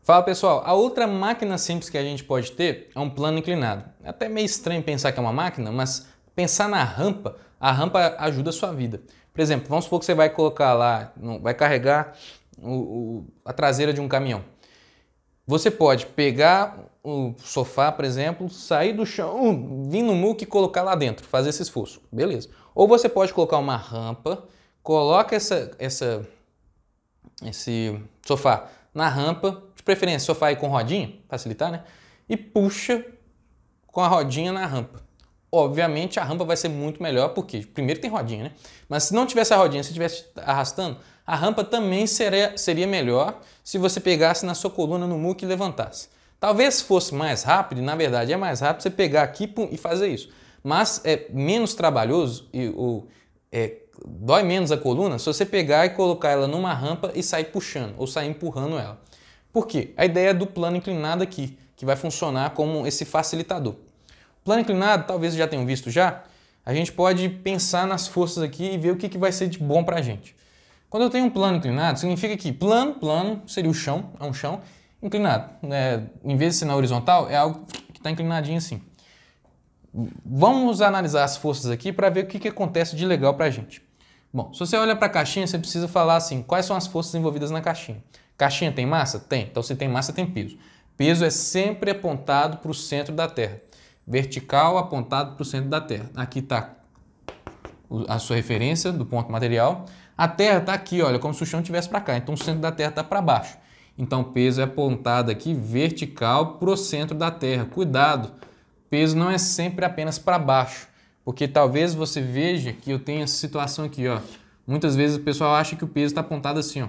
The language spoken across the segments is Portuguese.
Fala pessoal, a outra máquina simples que a gente pode ter é um plano inclinado. É até meio estranho pensar que é uma máquina, mas pensar na rampa, a rampa ajuda a sua vida. Por exemplo, vamos supor que você vai colocar lá, vai carregar a traseira de um caminhão. Você pode pegar o sofá, por exemplo, sair do chão, vir no muque e colocar lá dentro, fazer esse esforço, beleza. Ou você pode colocar uma rampa, coloca esse sofá na rampa, de preferência sofá aí com rodinha, facilitar, né? E puxa com a rodinha na rampa. Obviamente a rampa vai ser muito melhor, porque primeiro tem rodinha, né? Mas se não tivesse a rodinha, se estivesse arrastando, a rampa também seria melhor se você pegasse na sua coluna no muque e levantasse. Talvez fosse mais rápido, e na verdade é mais rápido você pegar aqui e fazer isso. Mas é menos trabalhoso e dói menos a coluna se você pegar e colocar ela numa rampa e sair puxando ou sair empurrando ela. Por quê? A ideia é do plano inclinado aqui, que vai funcionar como esse facilitador. O plano inclinado, talvez vocês já tenham visto já, a gente pode pensar nas forças aqui e ver o que vai ser de bom pra gente. Quando eu tenho um plano inclinado, significa que plano seria o chão, é um chão inclinado. Em vez de ser na horizontal, é algo que está inclinadinho assim. Vamos analisar as forças aqui para ver o que acontece de legal pra gente. Bom, se você olha para a caixinha, você precisa falar assim, quais são as forças envolvidas na caixinha. Caixinha tem massa? Tem. Então, se tem massa, tem peso. Peso é sempre apontado para o centro da Terra. Vertical apontado para o centro da Terra. Aqui está a sua referência do ponto material. A Terra está aqui, olha, como se o chão estivesse para cá. Então, o centro da Terra está para baixo. Então, o peso é apontado aqui vertical para o centro da Terra. Cuidado, peso não é sempre apenas para baixo. Porque talvez você veja que eu tenho essa situação aqui, ó. Muitas vezes o pessoal acha que o peso está apontado assim, ó.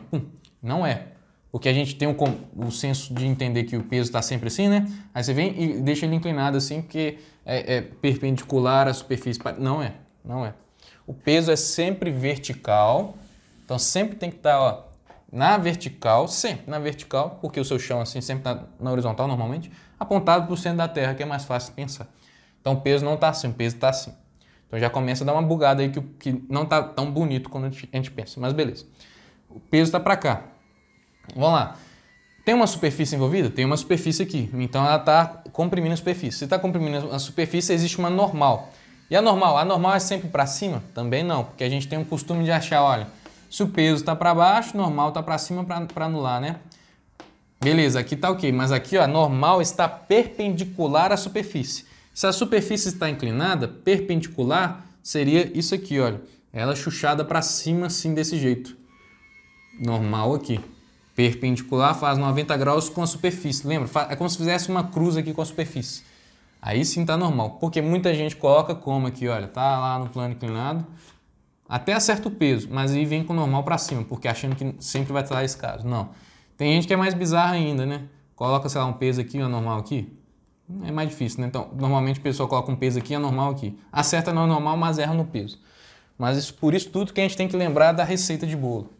Não é. Porque a gente tem o senso de entender que o peso está sempre assim, né? Aí você vem e deixa ele inclinado assim, porque é perpendicular à superfície. Não é, não é. O peso é sempre vertical. Então sempre tem que estar, ó, na vertical, sempre na vertical, porque o seu chão assim sempre está na horizontal normalmente, apontado para o centro da Terra, que é mais fácil de pensar. Então o peso não está assim, o peso está assim. Então já começa a dar uma bugada aí que não está tão bonito quando a gente pensa, mas beleza. O peso está para cá. Vamos lá. Tem uma superfície envolvida? Tem uma superfície aqui. Então ela está comprimindo a superfície. Se está comprimindo a superfície, existe uma normal. E a normal é sempre para cima? Também não, porque a gente tem um costume de achar, olha, se o peso está para baixo, normal está para cima para anular, né? Beleza, aqui está ok, mas aqui ó, a normal está perpendicular à superfície. Se a superfície está inclinada, perpendicular seria isso aqui, olha. Ela chuchada para cima assim desse jeito. Normal aqui. Perpendicular faz 90 graus com a superfície. Lembra? É como se fizesse uma cruz aqui com a superfície. Aí sim tá normal. Porque muita gente coloca como aqui, olha. Tá lá no plano inclinado. Até acerta o peso, mas aí vem com o normal para cima, porque achando que sempre vai estar esse caso. Não. Tem gente que é mais bizarra ainda, né? Coloca, sei lá, um peso aqui e um normal aqui. É mais difícil, né? Então, normalmente a pessoa coloca um peso aqui e normal aqui. Acerta no normal, mas erra no peso. Mas por isso tudo que a gente tem que lembrar da receita de bolo.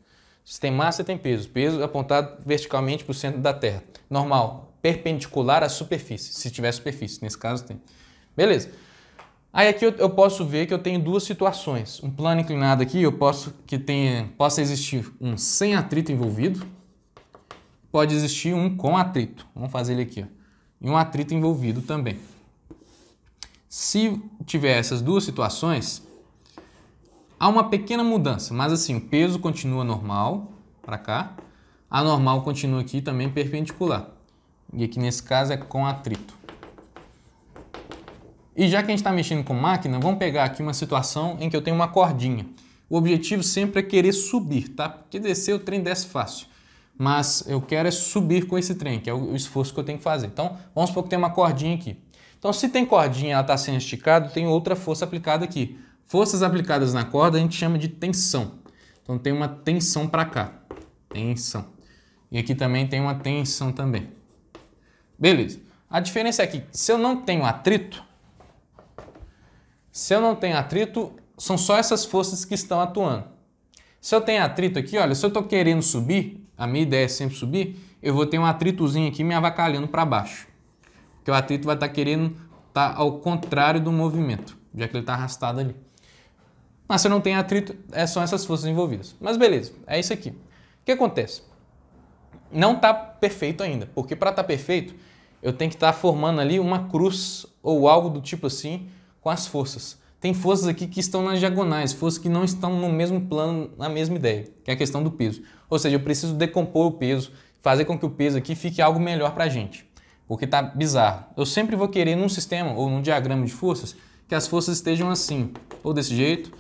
Se tem massa, tem peso. Peso apontado verticalmente para o centro da Terra. Normal, perpendicular à superfície, se tiver superfície. Nesse caso tem. Beleza. Aí aqui eu posso ver que eu tenho duas situações. Um plano inclinado aqui, eu possa existir um sem atrito envolvido. Pode existir um com atrito. Vamos fazer ele aqui, ó. E um atrito envolvido também. Se tiver essas duas situações, há uma pequena mudança, mas assim, o peso continua normal para cá, a normal continua aqui também perpendicular. E aqui nesse caso é com atrito. E já que a gente está mexendo com máquina, vamos pegar aqui uma situação em que eu tenho uma cordinha. O objetivo sempre é querer subir, tá? Porque descer o trem desce fácil. Mas eu quero é subir com esse trem, que é o esforço que eu tenho que fazer. Então, vamos supor que tem uma cordinha aqui. Então, se tem cordinha e ela está sendo esticada, tem outra força aplicada aqui. Forças aplicadas na corda a gente chama de tensão. Então, tem uma tensão para cá. Tensão. E aqui também tem uma tensão também. Beleza. A diferença é que se eu não tenho atrito, são só essas forças que estão atuando. Se eu tenho atrito aqui, olha, se eu estou querendo subir, a minha ideia é sempre subir, eu vou ter um atritozinho aqui me avacalhando para baixo. Porque o atrito vai estar querendo estar ao contrário do movimento, já que ele está arrastado ali. Mas se eu não tenho atrito, são essas forças envolvidas. Mas beleza, é isso aqui. O que acontece? Não está perfeito ainda, porque para estar perfeito, eu tenho que estar formando ali uma cruz ou algo do tipo assim com as forças. Tem forças aqui que estão nas diagonais, forças que não estão no mesmo plano, na mesma ideia, que é a questão do peso. Ou seja, eu preciso decompor o peso, fazer com que o peso aqui fique algo melhor para a gente, porque está bizarro. Eu sempre vou querer num sistema ou num diagrama de forças que as forças estejam assim, ou desse jeito,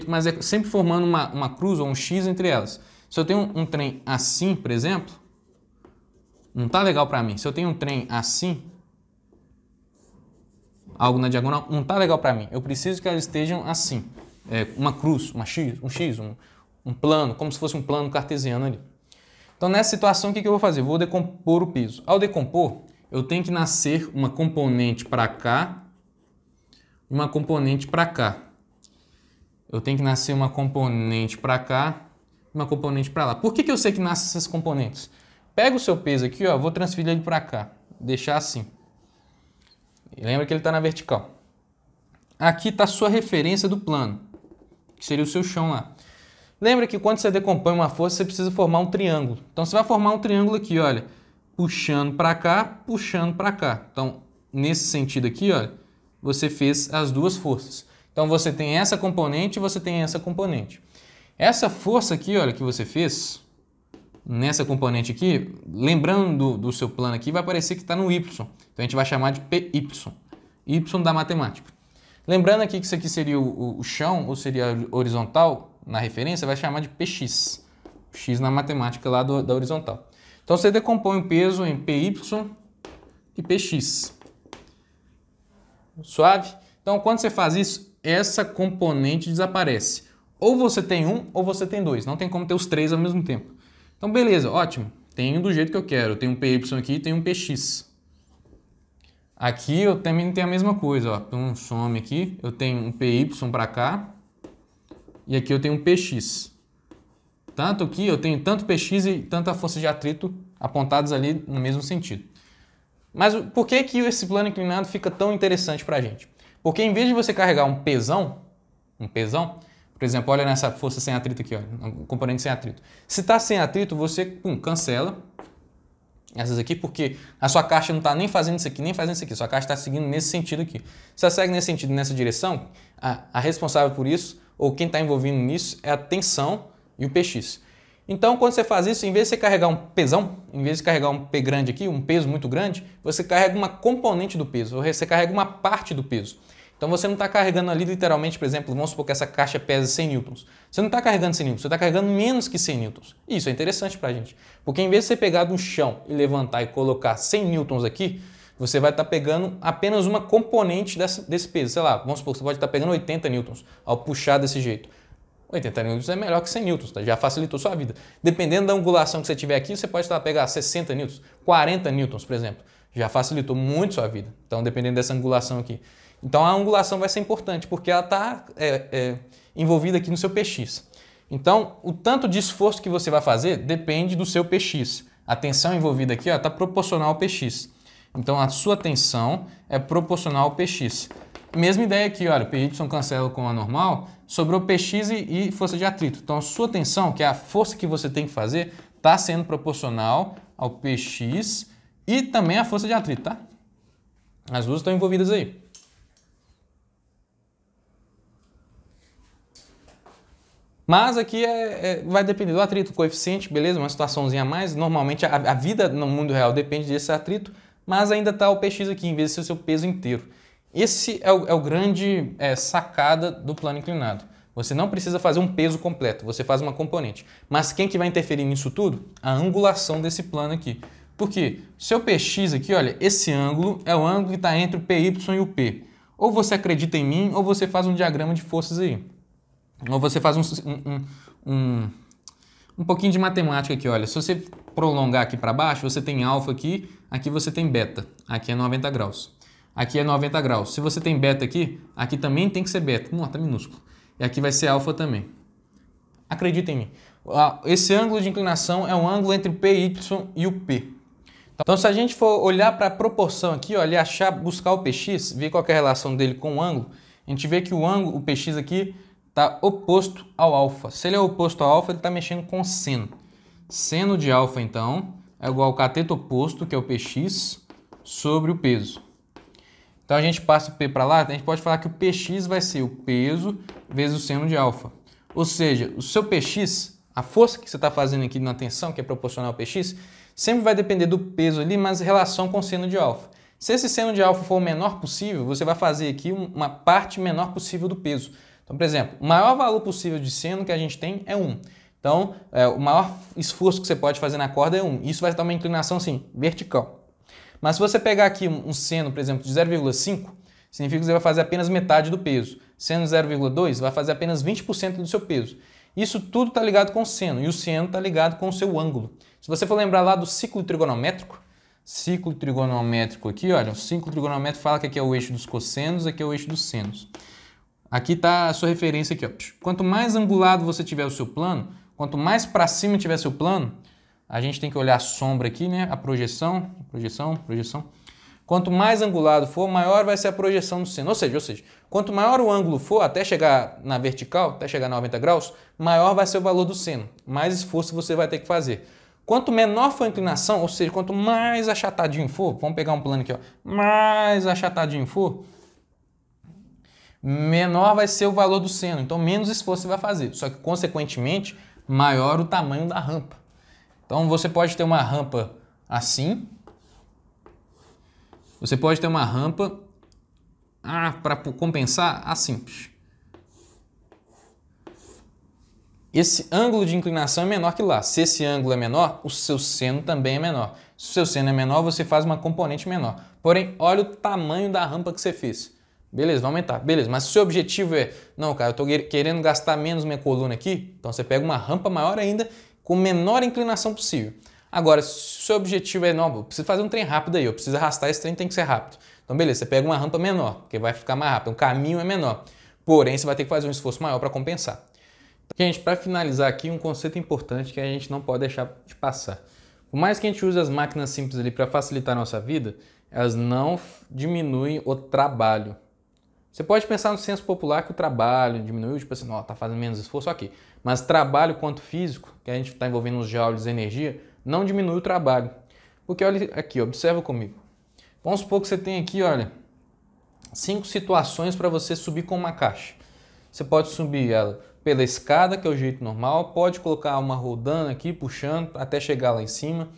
mas é sempre formando uma cruz ou um X entre elas. Se eu tenho um trem assim, por exemplo, não tá legal para mim. Se eu tenho um trem assim, algo na diagonal, não tá legal para mim. Eu preciso que elas estejam assim. Uma cruz, um plano, como se fosse um plano cartesiano ali. Então, nessa situação, o que eu vou fazer? Vou decompor o peso. Ao decompor, eu tenho que nascer uma componente para cá e uma componente para cá. Eu tenho que nascer uma componente para cá e uma componente para lá. Por que eu sei que nascem essas componentes? Pega o seu peso aqui, ó, vou transferir ele para cá, deixar assim. E lembra que ele está na vertical. Aqui está a sua referência do plano, que seria o seu chão lá. Lembra que quando você decompõe uma força, você precisa formar um triângulo. Então você vai formar um triângulo aqui, olha, puxando para cá, puxando para cá. Então, nesse sentido aqui, olha, você fez as duas forças. Então você tem essa componente e você tem essa componente. Essa força aqui, olha, que você fez nessa componente aqui, lembrando do seu plano aqui, vai parecer que está no Y. Então a gente vai chamar de PY, Y da matemática. Lembrando aqui que isso aqui seria o chão, ou seria horizontal, na referência, vai chamar de PX. X na matemática lá da horizontal. Então você decompõe o peso em PY e PX. Suave? Então quando você faz isso, essa componente desaparece. Ou você tem um ou você tem dois. Não tem como ter os três ao mesmo tempo. Então beleza, ótimo. Tenho do jeito que eu quero. Eu tenho um PY aqui e tenho um PX. Aqui eu também tenho a mesma coisa. Ó. Então some aqui. Eu tenho um PY para cá. E aqui eu tenho um PX. Tanto aqui eu tenho tanto PX e tanta força de atrito apontados ali no mesmo sentido. Mas por que esse plano inclinado fica tão interessante para a gente? Porque em vez de você carregar um pesão, por exemplo, olha nessa força sem atrito aqui, ó, um componente sem atrito. Se está sem atrito, você cancela essas aqui, porque a sua caixa não está nem fazendo isso aqui, nem fazendo isso aqui. Sua caixa está seguindo nesse sentido aqui. Se ela segue nesse sentido, nessa direção, a responsável por isso, ou quem está envolvido nisso, é a tensão e o PX. Então, quando você faz isso, em vez de você carregar um pesão, em vez de carregar um P grande aqui, um peso muito grande, você carrega uma componente do peso, você carrega uma parte do peso. Então você não está carregando ali literalmente, por exemplo, vamos supor que essa caixa pesa 100 newtons. Você não está carregando 100 newtons, você está carregando menos que 100 newtons. Isso é interessante para a gente, porque em vez de você pegar do chão e levantar e colocar 100 newtons aqui, você vai estar pegando apenas uma componente desse peso. Sei lá, vamos supor que você pode estar pegando 80 newtons ao puxar desse jeito. 80 newtons é melhor que 100 newtons, tá? Já facilitou sua vida. Dependendo da angulação que você tiver aqui, você pode estar a pegar 60 newtons, 40 newtons, por exemplo. Já facilitou muito sua vida. Então, dependendo dessa angulação aqui. Então, a angulação vai ser importante, porque ela está envolvida aqui no seu PX. Então, o tanto de esforço que você vai fazer depende do seu PX. A tensão envolvida aqui está proporcional ao PX. Então, a sua tensão é proporcional ao PX. Mesma ideia aqui, olha, PY cancela com a normal, sobrou PX e força de atrito. Então, a sua tensão, que é a força que você tem que fazer, está sendo proporcional ao PX e também à força de atrito, tá? As duas estão envolvidas aí. Mas aqui vai depender do atrito, coeficiente, beleza? Uma situaçãozinha a mais. Normalmente a vida no mundo real depende desse atrito, mas ainda está o PX aqui, em vez de ser o seu peso inteiro. Esse é o grande sacada do plano inclinado. Você não precisa fazer um peso completo, você faz uma componente. Mas quem que vai interferir nisso tudo? A angulação desse plano aqui. Por quê? Seu PX aqui, olha, esse ângulo é o ângulo que está entre o PY e o P. Ou você acredita em mim, ou você faz um diagrama de forças aí. Ou você faz um pouquinho de matemática aqui, olha. Se você prolongar aqui para baixo, você tem alfa aqui, aqui você tem beta. Aqui é 90 graus. Aqui é 90 graus. Se você tem beta aqui, aqui também tem que ser beta. Não, tá minúsculo. E aqui vai ser alfa também. Acredita em mim. Esse ângulo de inclinação é um ângulo entre o PY e o P. Então, se a gente for olhar para a proporção aqui, olha, buscar o PX, ver qual é a relação dele com o ângulo, a gente vê que o PX aqui está oposto ao alfa. Se ele é oposto ao alfa, ele está mexendo com seno. Seno de alfa, então, é igual ao cateto oposto, que é o px, sobre o peso. Então a gente passa o P para lá, a gente pode falar que o px vai ser o peso vezes o seno de alfa. Ou seja, o seu px, a força que você está fazendo aqui na tensão, que é proporcional ao px, sempre vai depender do peso ali, mas em relação com o seno de alfa. Se esse seno de alfa for o menor possível, você vai fazer aqui uma parte menor possível do peso. Então, por exemplo, o maior valor possível de seno que a gente tem é 1. Então, o maior esforço que você pode fazer na corda é 1. Isso vai dar uma inclinação, sim, vertical. Mas se você pegar aqui um seno, por exemplo, de 0,5, significa que você vai fazer apenas metade do peso. Seno de 0,2 vai fazer apenas 20% do seu peso. Isso tudo está ligado com o seno, e o seno está ligado com o seu ângulo. Se você for lembrar lá do ciclo trigonométrico aqui, olha, o ciclo trigonométrico fala que aqui é o eixo dos cossenos, aqui é o eixo dos senos. Aqui está a sua referência aqui, ó. Quanto mais angulado você tiver o seu plano, quanto mais para cima tiver seu plano, a gente tem que olhar a sombra aqui, né? A projeção. Quanto mais angulado for, maior vai ser a projeção do seno. Ou seja, quanto maior o ângulo for, até chegar na vertical, até chegar a 90 graus, maior vai ser o valor do seno. Mais esforço você vai ter que fazer. Quanto menor for a inclinação, ou seja, quanto mais achatadinho for, vamos pegar um plano aqui, ó, mais achatadinho for, menor vai ser o valor do seno. Então, menos esforço você vai fazer. Só que, consequentemente, maior o tamanho da rampa. Então, você pode ter uma rampa assim. Você pode ter uma rampa para compensar assim. Esse ângulo de inclinação é menor que lá. Se esse ângulo é menor, o seu seno também é menor. Se o seu seno é menor, você faz uma componente menor. Porém, olha o tamanho da rampa que você fez. Beleza, vai aumentar. Beleza, mas se o seu objetivo é, não, cara, eu estou querendo gastar menos minha coluna aqui, então você pega uma rampa maior ainda, com menor inclinação possível. Agora, se o seu objetivo é, não, eu preciso fazer um trem rápido aí, eu preciso arrastar esse trem, tem que ser rápido. Então, beleza, você pega uma rampa menor, porque vai ficar mais rápido, o caminho é menor. Porém, você vai ter que fazer um esforço maior para compensar. Gente, para finalizar aqui, um conceito importante que a gente não pode deixar de passar. Por mais que a gente use as máquinas simples ali para facilitar a nossa vida, elas não diminuem o trabalho. Você pode pensar no senso popular que o trabalho diminuiu, tipo assim, ó, tá fazendo menos esforço, ok. Mas trabalho quanto físico, que a gente está envolvendo nos joules de energia, não diminui o trabalho. Porque olha aqui, observa comigo. Vamos supor que você tem aqui, olha, 5 situações para você subir com uma caixa. Você pode subir ela pela escada, que é o jeito normal, pode colocar uma rodana aqui, puxando até chegar lá em cima,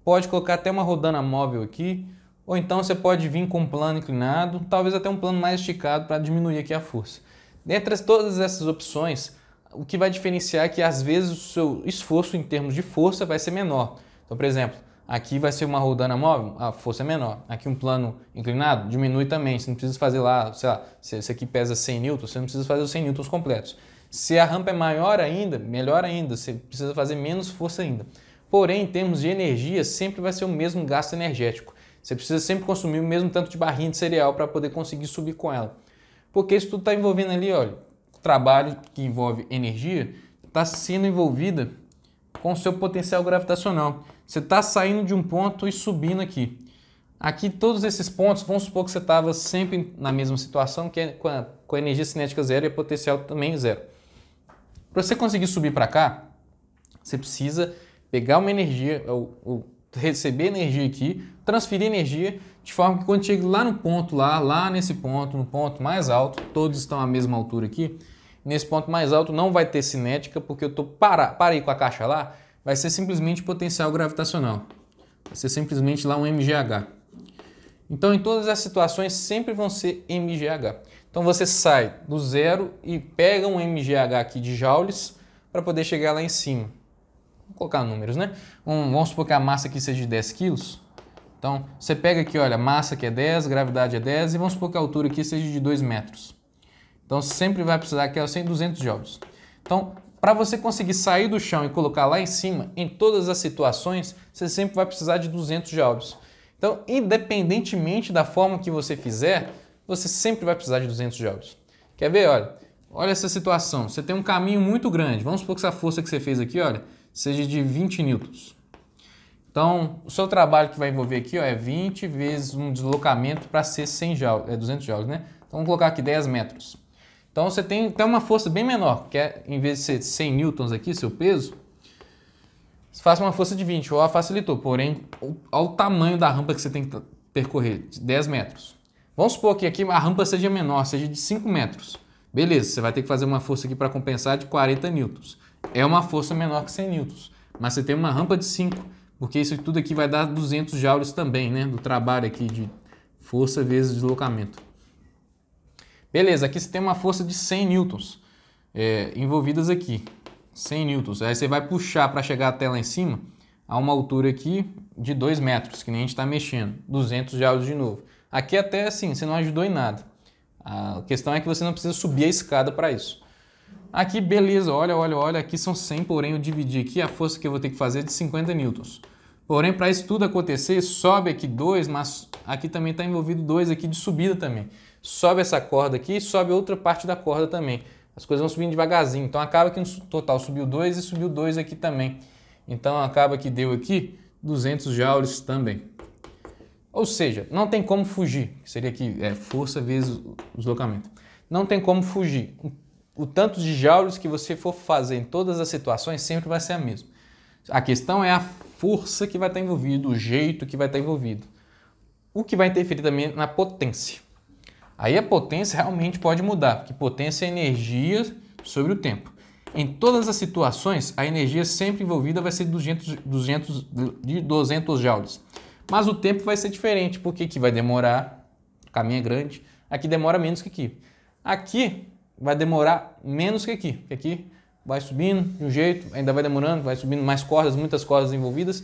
pode colocar até uma rodana móvel aqui, ou então você pode vir com um plano inclinado, talvez até um plano mais esticado para diminuir aqui a força. Dentre todas essas opções, o que vai diferenciar é que às vezes o seu esforço em termos de força vai ser menor. Então, por exemplo, aqui vai ser uma rodana móvel, a força é menor. Aqui um plano inclinado, diminui também. Você não precisa fazer lá, sei lá, se esse aqui pesa 100 newtons, você não precisa fazer os 100 newtons completos. Se a rampa é maior ainda, melhor ainda, você precisa fazer menos força ainda. Porém, em termos de energia, sempre vai ser o mesmo gasto energético. Você precisa sempre consumir o mesmo tanto de barrinha de cereal para poder conseguir subir com ela. Porque isso tudo está envolvendo ali, olha, o trabalho que envolve energia está sendo envolvida com o seu potencial gravitacional. Você está saindo de um ponto e subindo aqui. Aqui, todos esses pontos, vamos supor que você estava sempre na mesma situação, que é com a energia cinética zero e potencial também zero. Para você conseguir subir para cá, você precisa pegar uma energia, ou receber energia aqui, transferir energia, de forma que quando chega lá no ponto, lá nesse ponto, no ponto mais alto, todos estão à mesma altura aqui, nesse ponto mais alto não vai ter cinética, porque eu parei com a caixa lá, vai ser simplesmente potencial gravitacional. Vai ser simplesmente lá um MGH. Então, em todas as situações, sempre vão ser MGH. Então, você sai do zero e pega um MGH aqui de joules para poder chegar lá em cima. Vou colocar números, né? Vamos supor que a massa aqui seja de 10 kg. Então, você pega aqui, olha, massa que é 10, gravidade é 10 e vamos supor que a altura aqui seja de 2 metros. Então, sempre vai precisar que ela seja 200 joules. Então, para você conseguir sair do chão e colocar lá em cima, em todas as situações, você sempre vai precisar de 200 joules. Então, independentemente da forma que você fizer, você sempre vai precisar de 200 joules. Quer ver? Olha essa situação. Você tem um caminho muito grande. Vamos supor que essa força que você fez aqui, olha, seja de 20 newtons. Então, o seu trabalho que vai envolver aqui, ó, é 20 vezes um deslocamento para ser 100 joules, 200 joules, né? Então, vamos colocar aqui 10 metros. Então, você tem uma força bem menor, que é, em vez de ser 100 newtons aqui, seu peso, faça uma força de 20, ou facilitou, porém, olha o tamanho da rampa que você tem que percorrer, de 10 metros. Vamos supor que aqui a rampa seja menor, seja de 5 metros. Beleza, você vai ter que fazer uma força aqui para compensar de 40 newtons. É uma força menor que 100 newtons, mas você tem uma rampa de 5, porque isso tudo aqui vai dar 200 joules também, né? Do trabalho aqui de força vezes deslocamento. Beleza, aqui você tem uma força de 100 newtons envolvidas aqui. 100 newtons. Aí você vai puxar para chegar até lá em cima a uma altura aqui de 2 metros, que nem a gente está mexendo. 200 joules de novo. Aqui até assim, você não ajudou em nada. A questão é que você não precisa subir a escada para isso. Aqui, beleza, olha, aqui são 100, porém eu dividi aqui, a força que eu vou ter que fazer é de 50 newtons. Porém, para isso tudo acontecer, sobe aqui 2, mas aqui também está envolvido 2 aqui de subida também. Sobe essa corda aqui, sobe outra parte da corda também. As coisas vão subindo devagarzinho. Então acaba que no total subiu 2 e subiu 2 aqui também. Então acaba que deu aqui 200 joules também. Ou seja, não tem como fugir. Seria aqui força vezes o deslocamento. Não tem como fugir. O tanto de joules que você for fazer em todas as situações sempre vai ser a mesma. A questão é a força que vai estar envolvida, o jeito que vai estar envolvido. O que vai interferir também na potência. Aí a potência realmente pode mudar, porque potência é energia sobre o tempo. Em todas as situações, a energia sempre envolvida vai ser de 200 joules. Mas o tempo vai ser diferente, porque aqui vai demorar, o caminho é grande, aqui demora menos que aqui. Aqui vai demorar menos que aqui, porque aqui vai subindo de um jeito, ainda vai demorando, vai subindo mais cordas, muitas cordas envolvidas.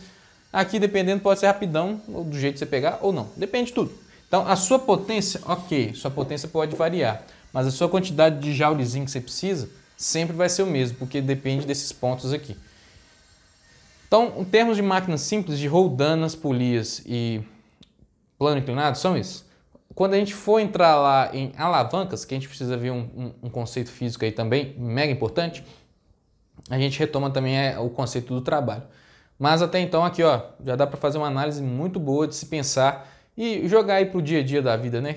Aqui, dependendo, pode ser rapidão, ou do jeito que você pegar, ou não. Depende de tudo. Então, a sua potência, ok, sua potência pode variar, mas a sua quantidade de joulezinho que você precisa sempre vai ser o mesmo, porque depende desses pontos aqui. Então, em termos de máquinas simples, de roldanas, polias e plano inclinado, são esses. Quando a gente for entrar lá em alavancas, que a gente precisa ver um conceito físico aí também, mega importante, a gente retoma também o conceito do trabalho. Mas até então aqui ó, já dá para fazer uma análise muito boa de se pensar e jogar aí para o dia a dia da vida, né?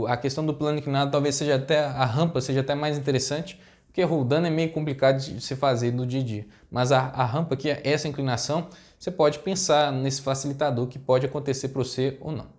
A questão do plano inclinado talvez seja até, a rampa seja até mais interessante, porque roldana é meio complicado de se fazer no dia a dia. Mas a rampa aqui, essa inclinação, você pode pensar nesse facilitador que pode acontecer para você ou não.